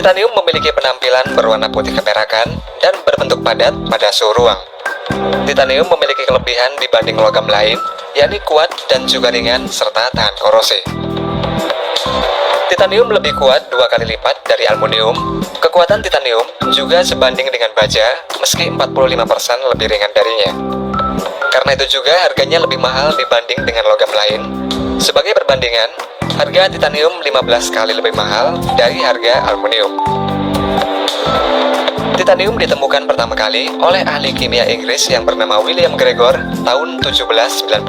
Titanium memiliki penampilan berwarna putih keperakan dan berbentuk padat pada suhu ruang. Titanium memiliki kelebihan dibanding logam lain, yakni kuat dan juga ringan serta tahan korosi. Titanium lebih kuat 2 kali lipat dari aluminium. Kekuatan titanium juga sebanding dengan baja, meski 45% lebih ringan darinya. Karena itu juga harganya lebih mahal dibanding dengan logam lain. Sebagai perbandingan, harga titanium 15 kali lebih mahal dari harga aluminium. Titanium ditemukan pertama kali oleh ahli kimia Inggris yang bernama William Gregor tahun 1791.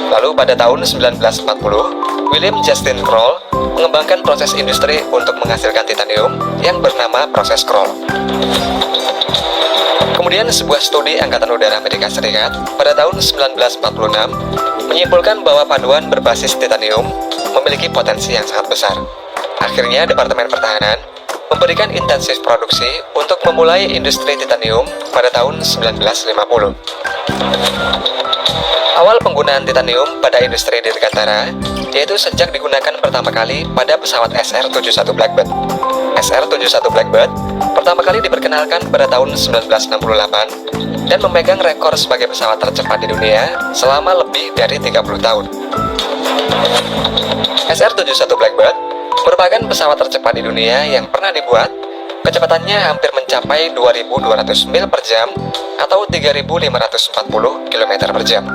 Lalu pada tahun 1940, William Justin Kroll mengembangkan proses industri untuk menghasilkan titanium yang bernama proses Kroll. Kemudian sebuah studi Angkatan Udara Amerika Serikat pada tahun 1946 menyimpulkan bahwa paduan berbasis titanium memiliki potensi yang sangat besar. Akhirnya Departemen Pertahanan memberikan intensif produksi untuk memulai industri titanium pada tahun 1950. Awal penggunaan titanium pada industri dirgantara yaitu sejak digunakan pertama kali pada pesawat SR-71 Blackbird. SR-71 Blackbird pertama kali diperkenalkan pada tahun 1968 dan memegang rekor sebagai pesawat tercepat di dunia selama lebih dari 30 tahun. SR-71 Blackbird merupakan pesawat tercepat di dunia yang pernah dibuat. Kecepatannya hampir mencapai 2.200 mil per jam atau 3.540 km per jam.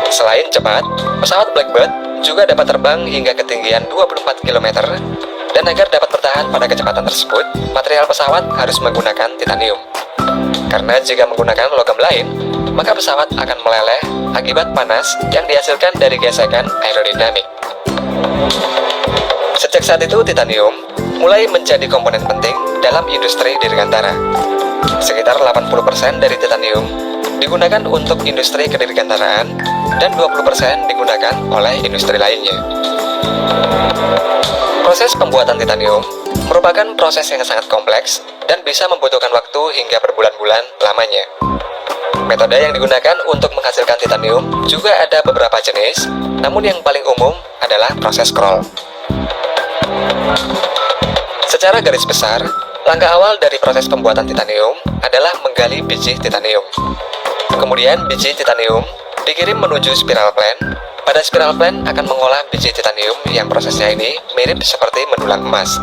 Selain cepat, pesawat Blackbird juga dapat terbang hingga ketinggian 24 km, dan agar dapat bertahan pada kecepatan tersebut, material pesawat harus menggunakan titanium. Karena jika menggunakan logam lain, maka pesawat akan meleleh akibat panas yang dihasilkan dari gesekan aerodinamik. Sejak saat itu, titanium mulai menjadi komponen penting dalam industri dirgantara. Sekitar 80% dari titanium digunakan untuk industri kedirgantaraan dan 20% digunakan oleh industri lainnya. Proses pembuatan titanium merupakan proses yang sangat kompleks dan bisa membutuhkan waktu hingga berbulan-bulan lamanya. Metode yang digunakan untuk menghasilkan titanium juga ada beberapa jenis, namun yang paling umum adalah proses Kroll. Secara garis besar, langkah awal dari proses pembuatan titanium adalah menggali biji titanium. Kemudian biji titanium dikirim menuju spiral plant. Pada spiral plant akan mengolah biji titanium yang prosesnya ini mirip seperti mendulang emas.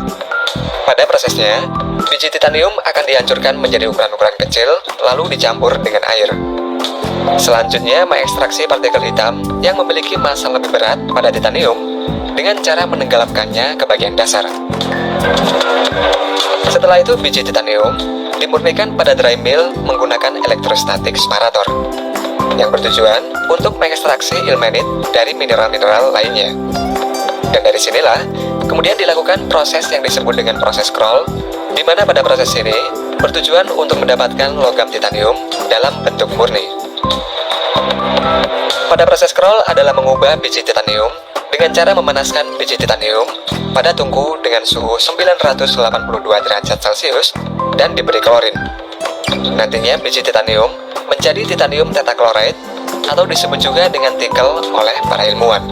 Pada prosesnya, biji titanium akan dihancurkan menjadi ukuran-ukuran kecil lalu dicampur dengan air. Selanjutnya mengekstraksi partikel hitam yang memiliki massa lebih berat pada titanium dengan cara menenggelamkannya ke bagian dasar. Setelah itu biji titanium dimurnikan pada dry mill menggunakan elektrostatik separator yang bertujuan untuk mengekstraksi ilmenit dari mineral-mineral lainnya. Dan dari sinilah kemudian dilakukan proses yang disebut dengan proses Kroll, di mana pada proses ini bertujuan untuk mendapatkan logam titanium dalam bentuk murni. Pada proses Kroll adalah mengubah biji titanium dengan cara memanaskan biji titanium pada tungku dengan suhu 982 derajat Celcius dan diberi klorin. Nantinya biji titanium menjadi titanium tetrachloride atau disebut juga dengan tikel oleh para ilmuwan.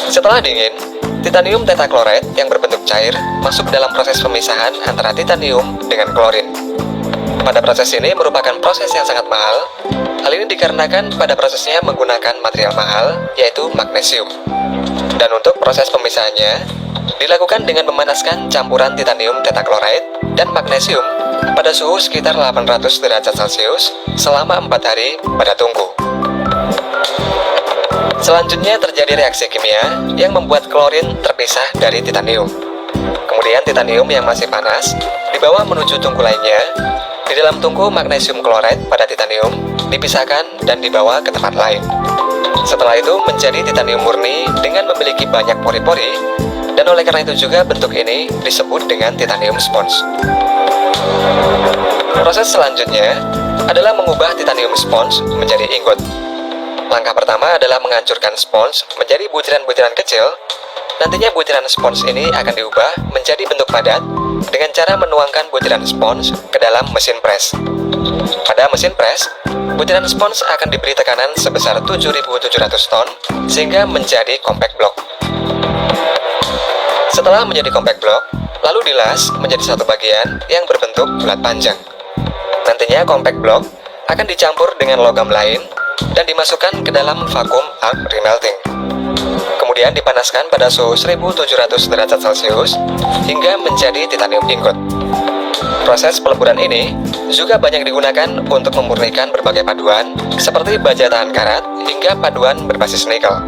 Setelah dingin, titanium tetrachloride yang berbentuk cair masuk dalam proses pemisahan antara titanium dengan klorin. Pada proses ini merupakan proses yang sangat mahal. Hal ini dikarenakan pada prosesnya menggunakan material mahal, yaitu magnesium. Dan untuk proses pemisahannya dilakukan dengan memanaskan campuran titanium tetrachloride dan magnesium pada suhu sekitar 800 derajat Celcius selama 4 hari pada tungku. Selanjutnya terjadi reaksi kimia yang membuat klorin terpisah dari titanium. Kemudian titanium yang masih panas dibawa menuju tungku lainnya. Di dalam tungku magnesium kloride pada titanium dipisahkan dan dibawa ke tempat lain. Setelah itu menjadi titanium murni dengan memiliki banyak pori-pori, dan oleh karena itu juga bentuk ini disebut dengan titanium sponge. Proses selanjutnya adalah mengubah titanium sponge menjadi ingot. Langkah pertama adalah menghancurkan sponge menjadi butiran-butiran kecil. Nantinya butiran spons ini akan diubah menjadi bentuk padat dengan cara menuangkan butiran spons ke dalam mesin press. Pada mesin press, butiran spons akan diberi tekanan sebesar 7.700 ton sehingga menjadi compact block. Setelah menjadi compact block, lalu dilas menjadi satu bagian yang berbentuk bulat panjang. Nantinya compact block akan dicampur dengan logam lain dan dimasukkan ke dalam vacuum arc remelting. Kemudian dipanaskan pada suhu 1700 derajat Celcius hingga menjadi titanium ingot. Proses peleburan ini juga banyak digunakan untuk memurnikan berbagai paduan seperti baja tahan karat hingga paduan berbasis nikel.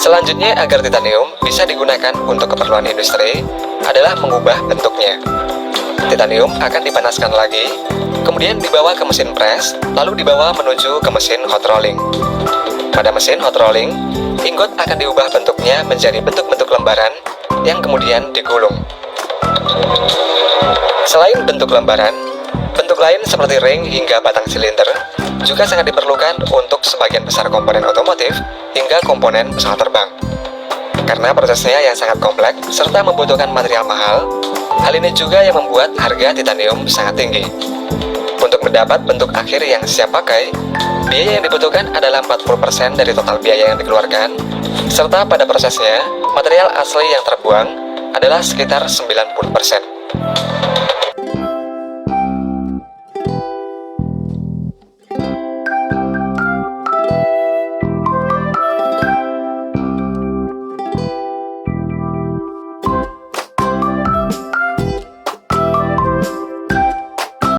Selanjutnya, agar titanium bisa digunakan untuk keperluan industri adalah mengubah bentuknya. Titanium akan dipanaskan lagi, kemudian dibawa ke mesin press, lalu dibawa menuju ke mesin hot rolling. Pada mesin hot rolling, ingot akan diubah bentuknya menjadi bentuk-bentuk lembaran yang kemudian digulung. Selain bentuk lembaran, bentuk lain seperti ring hingga batang silinder juga sangat diperlukan untuk sebagian besar komponen otomotif hingga komponen pesawat terbang. Karena prosesnya yang sangat kompleks serta membutuhkan material mahal, hal ini juga yang membuat harga titanium sangat tinggi. Untuk mendapat bentuk akhir yang siap pakai, biaya yang dibutuhkan adalah 40% dari total biaya yang dikeluarkan, serta pada prosesnya, material asli yang terbuang adalah sekitar 90%.